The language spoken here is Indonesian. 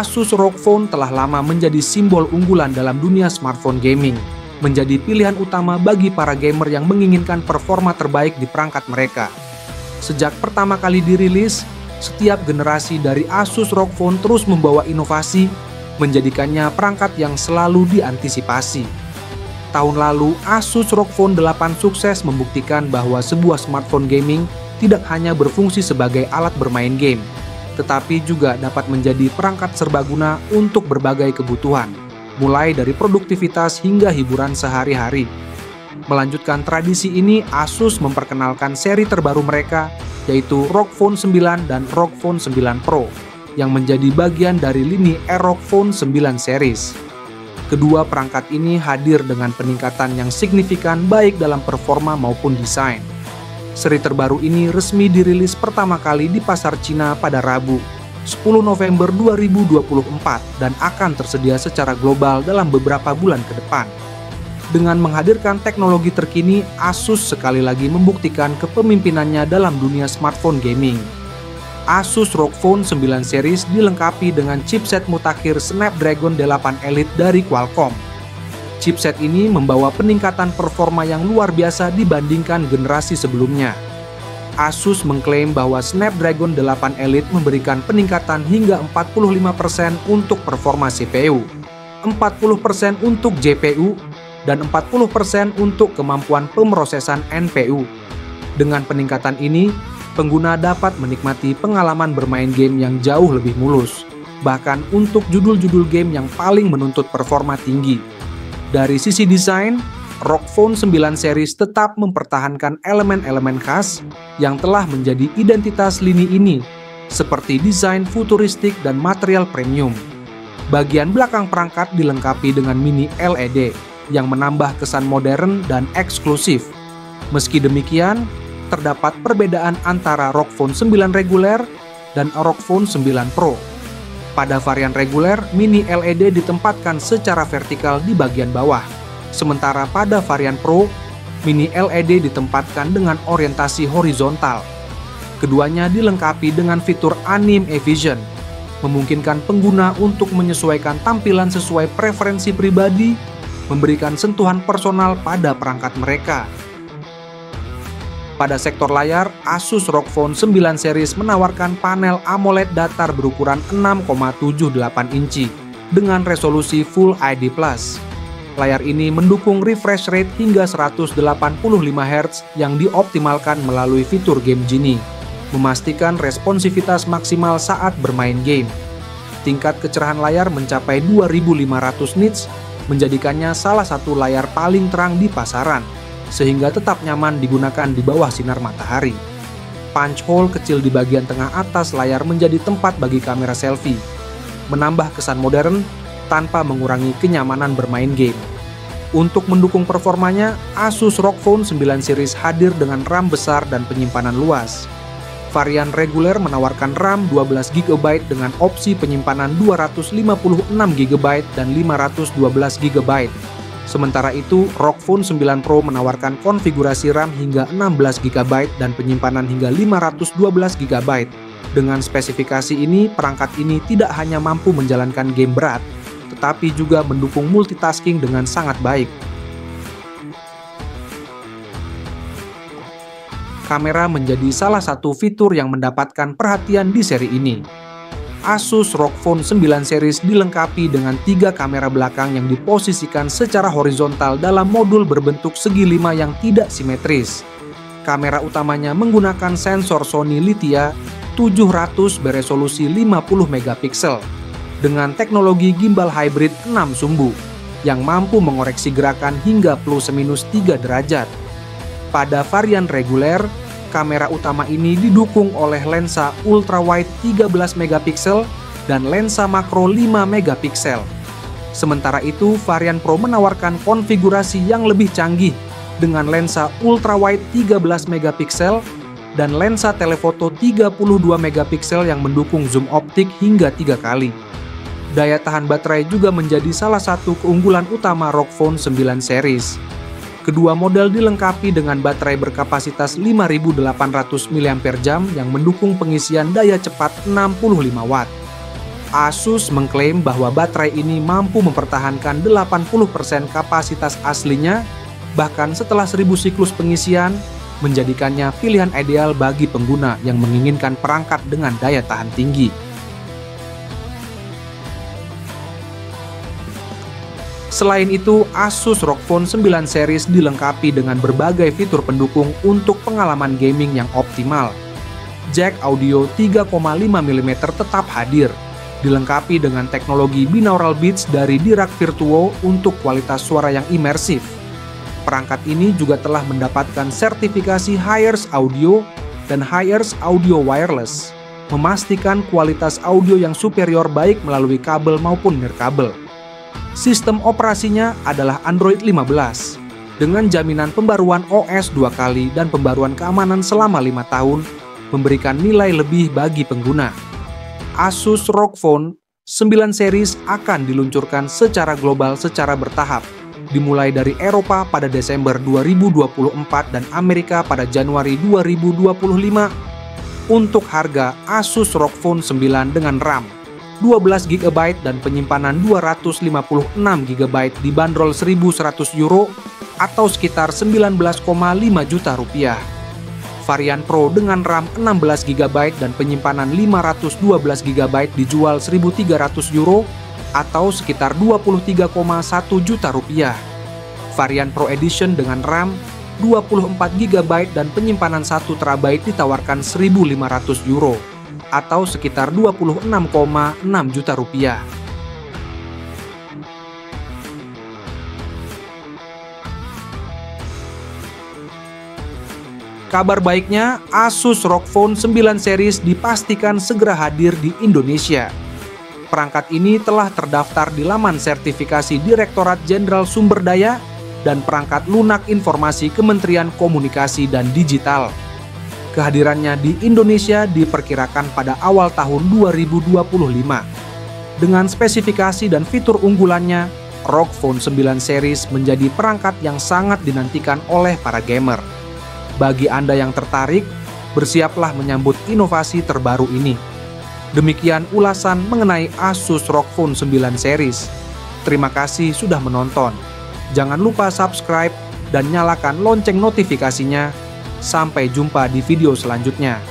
Asus ROG Phone telah lama menjadi simbol unggulan dalam dunia smartphone gaming, menjadi pilihan utama bagi para gamer yang menginginkan performa terbaik di perangkat mereka. Sejak pertama kali dirilis, setiap generasi dari Asus ROG Phone terus membawa inovasi, menjadikannya perangkat yang selalu diantisipasi. Tahun lalu, Asus ROG Phone 8 sukses membuktikan bahwa sebuah smartphone gaming tidak hanya berfungsi sebagai alat bermain game, tetapi juga dapat menjadi perangkat serbaguna untuk berbagai kebutuhan, mulai dari produktivitas hingga hiburan sehari-hari. Melanjutkan tradisi ini, Asus memperkenalkan seri terbaru mereka, yaitu ROG Phone 9 dan ROG Phone 9 Pro, yang menjadi bagian dari lini ROG Phone 9 series. Kedua perangkat ini hadir dengan peningkatan yang signifikan baik dalam performa maupun desain. Seri terbaru ini resmi dirilis pertama kali di pasar Cina pada Rabu, 10 November 2024 dan akan tersedia secara global dalam beberapa bulan ke depan. Dengan menghadirkan teknologi terkini, Asus sekali lagi membuktikan kepemimpinannya dalam dunia smartphone gaming. Asus ROG Phone 9 series dilengkapi dengan chipset mutakhir Snapdragon 8 Elite dari Qualcomm. Chipset ini membawa peningkatan performa yang luar biasa dibandingkan generasi sebelumnya. Asus mengklaim bahwa Snapdragon 8 Elite memberikan peningkatan hingga 45% untuk performa CPU, 40% untuk GPU, dan 40% untuk kemampuan pemrosesan NPU. Dengan peningkatan ini, pengguna dapat menikmati pengalaman bermain game yang jauh lebih mulus, bahkan untuk judul-judul game yang paling menuntut performa tinggi. Dari sisi desain, ROG Phone 9 series tetap mempertahankan elemen-elemen khas yang telah menjadi identitas lini ini, seperti desain futuristik dan material premium. Bagian belakang perangkat dilengkapi dengan mini LED yang menambah kesan modern dan eksklusif. Meski demikian, terdapat perbedaan antara ROG Phone 9 reguler dan ROG Phone 9 Pro. Pada varian reguler, mini LED ditempatkan secara vertikal di bagian bawah. Sementara pada varian Pro, mini LED ditempatkan dengan orientasi horizontal. Keduanya dilengkapi dengan fitur Anime Vision, memungkinkan pengguna untuk menyesuaikan tampilan sesuai preferensi pribadi, memberikan sentuhan personal pada perangkat mereka. Pada sektor layar, Asus ROG Phone 9 series menawarkan panel AMOLED datar berukuran 6,78 inci dengan resolusi Full HD+. Layar ini mendukung refresh rate hingga 185 Hz yang dioptimalkan melalui fitur Game Genie, memastikan responsivitas maksimal saat bermain game. Tingkat kecerahan layar mencapai 2500 nits, menjadikannya salah satu layar paling terang di pasaran, sehingga tetap nyaman digunakan di bawah sinar matahari. Punch hole kecil di bagian tengah atas layar menjadi tempat bagi kamera selfie, menambah kesan modern tanpa mengurangi kenyamanan bermain game. Untuk mendukung performanya, Asus ROG Phone 9 series hadir dengan RAM besar dan penyimpanan luas. Varian reguler menawarkan RAM 12GB dengan opsi penyimpanan 256GB dan 512GB. Sementara itu, ROG Phone 9 Pro menawarkan konfigurasi RAM hingga 16GB dan penyimpanan hingga 512GB. Dengan spesifikasi ini, perangkat ini tidak hanya mampu menjalankan game berat, tetapi juga mendukung multitasking dengan sangat baik. Kamera menjadi salah satu fitur yang mendapatkan perhatian di seri ini. Asus ROG Phone 9 series dilengkapi dengan 3 kamera belakang yang diposisikan secara horizontal dalam modul berbentuk segi 5 yang tidak simetris. Kamera utamanya menggunakan sensor Sony Lithia 700 beresolusi 50 megapiksel dengan teknologi gimbal hybrid 6 sumbu yang mampu mengoreksi gerakan hingga +/- 3 derajat. Pada varian reguler, kamera utama ini didukung oleh lensa ultrawide 13 megapiksel dan lensa makro 5 megapiksel. Sementara itu, varian Pro menawarkan konfigurasi yang lebih canggih dengan lensa ultrawide 13 megapiksel dan lensa telefoto 32 megapiksel yang mendukung zoom optik hingga 3 kali. Daya tahan baterai juga menjadi salah satu keunggulan utama ROG Phone 9 series. Kedua model dilengkapi dengan baterai berkapasitas 5.800 mAh yang mendukung pengisian daya cepat 65 Watt. Asus mengklaim bahwa baterai ini mampu mempertahankan 80% kapasitas aslinya, bahkan setelah 1000 siklus pengisian, menjadikannya pilihan ideal bagi pengguna yang menginginkan perangkat dengan daya tahan tinggi. Selain itu, Asus ROG Phone 9 series dilengkapi dengan berbagai fitur pendukung untuk pengalaman gaming yang optimal. Jack audio 3,5 mm tetap hadir, dilengkapi dengan teknologi binaural beats dari Dirac Virtuo untuk kualitas suara yang imersif. Perangkat ini juga telah mendapatkan sertifikasi Hi-Ears Audio dan Hi-Ears Audio Wireless, memastikan kualitas audio yang superior baik melalui kabel maupun nirkabel. Sistem operasinya adalah Android 15, dengan jaminan pembaruan OS 2 kali dan pembaruan keamanan selama 5 tahun, memberikan nilai lebih bagi pengguna. Asus ROG Phone 9 series akan diluncurkan secara global secara bertahap, dimulai dari Eropa pada Desember 2024 dan Amerika pada Januari 2025. Untuk harga, Asus ROG Phone 9 dengan RAM 12 GB dan penyimpanan 256 GB dibanderol €1.100 atau sekitar 19,5 juta rupiah. Varian Pro dengan RAM 16 GB dan penyimpanan 512 GB dijual €1.300 atau sekitar 23,1 juta rupiah. Varian Pro Edition dengan RAM 24 GB dan penyimpanan 1 TB ditawarkan €1.500 atau sekitar 26,6 juta rupiah. Kabar baiknya, Asus ROG Phone 9 series dipastikan segera hadir di Indonesia. Perangkat ini telah terdaftar di laman sertifikasi Direktorat Jenderal Sumber Daya dan perangkat lunak informasi Kementerian Komunikasi dan Digital. Kehadirannya di Indonesia diperkirakan pada awal tahun 2025. Dengan spesifikasi dan fitur unggulannya, ROG Phone 9 series menjadi perangkat yang sangat dinantikan oleh para gamer. Bagi Anda yang tertarik, bersiaplah menyambut inovasi terbaru ini. Demikian ulasan mengenai Asus ROG Phone 9 series. Terima kasih sudah menonton. Jangan lupa subscribe dan nyalakan lonceng notifikasinya. Sampai jumpa di video selanjutnya.